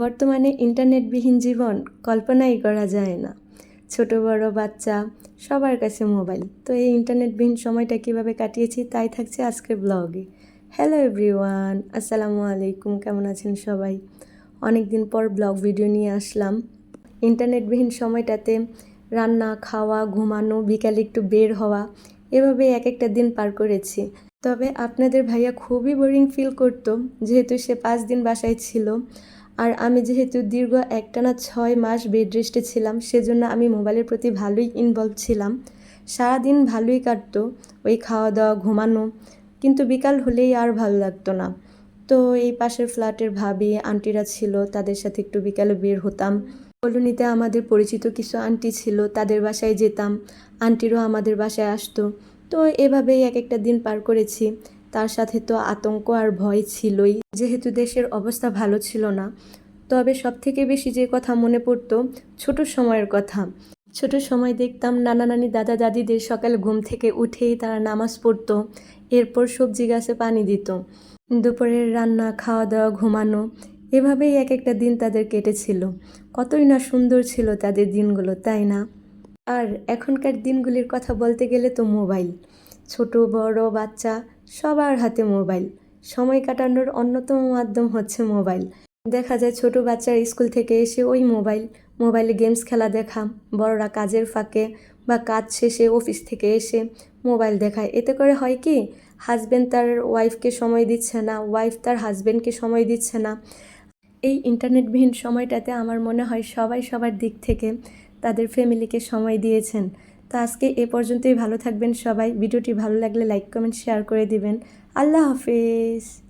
বর্তমানে ইন্টারনেটবিহীন জীবন কল্পনাই করা যায় না। ছোট বড় বাচ্চা সবার কাছে মোবাইল। তো এই ইন্টারনেটবিহীন সময়টা কিভাবে কাটিয়েছি তাই থাকছে আজকের ব্লগে। হ্যালো এভরিওয়ান, আসসালামু আলাইকুম, কেমন আছেন সবাই? অনেক দিন পর ব্লগ ভিডিও নিয়ে আসলাম। ইন্টারনেটবিহীন সময়টাতে রান্না, খাওয়া, ঘুমানো, বিকালে একটু বের হওয়া, এভাবে এক একটা দিন পার করেছি। তবে আপনাদের ভাইয়া খুবই বোরিং ফিল করতো, যেহেতু সে 5 দিন বাসায় ছিল। আর আমি যেহেতু দীর্ঘ একটানা 6 মাস বেড রেস্টে ছিলাম, সেজন্য আমি মোবাইলের প্রতি ভালোই ইনভলভ ছিলাম। সারাদিন ভালোই কাটতো, ওই খাওয়া দাওয়া, ঘুমানো, কিন্তু বিকাল হলেই আর ভালো লাগতো না। তো এই পাশের ফ্ল্যাটের ভাবি আন্টিরা ছিল, তাদের সাথে একটু বিকালে বের হতাম। কলোনিতে আমাদের পরিচিত কিছু আন্টি ছিল, তাদের বাসায় যেতাম, আন্টিরও আমাদের বাসায় আসতো। তো এভাবেই এক একটা দিন পার করেছি। তার সাথে তো আতঙ্ক আর ভয় ছিলই, যেহেতু দেশের অবস্থা ভালো ছিল না। তবে সবথেকে বেশি যে কথা মনে পড়তো, ছোট সময়ের কথা। ছোট সময় দেখতাম নানা নানি, দাদা দাদিদের সকালে ঘুম থেকে উঠেই তারা নামাজ পড়তো, এরপর সবজি গাছে পানি দিত। দুপুরের রান্না, খাওয়া দাওয়া, ঘুমানো, এভাবেই এক একটা দিন তাদের কেটেছিল। কতই না সুন্দর ছিল তাদের দিনগুলো, তাই না? আর এখনকার দিনগুলির কথা বলতে গেলে তো মোবাইল। ছোট বড় বাচ্চা সবার হাতে মোবাইল। সময় কাটানোর অন্যতম মাধ্যম হচ্ছে মোবাইল। দেখা যায় ছোট বাচ্চারা স্কুল থেকে এসে ওই মোবাইলে গেমস খেলা দেখা, বড়রা কাজের ফাঁকে বা কাজ শেষে অফিস থেকে এসে মোবাইল দেখায়। এতে করে হয় কি, হাজব্যান্ড তার ওয়াইফকে সময় দিচ্ছে না, ওয়াইফ তার হাজব্যান্ডকে সময় দিচ্ছে না। এই ইন্টারনেটবিহীন সময়টাতে আমার মনে হয় সবাই সবার দিক থেকে তাদের ফ্যামিলিকে সময় দিয়েছেন। তো আজকে এ পর্যন্তই। ভালো থাকবেন সবাই। ভিডিওটি ভালো লাগলে লাইক, কমেন্ট, শেয়ার করে দিবেন। আল্লাহ হাফেজ।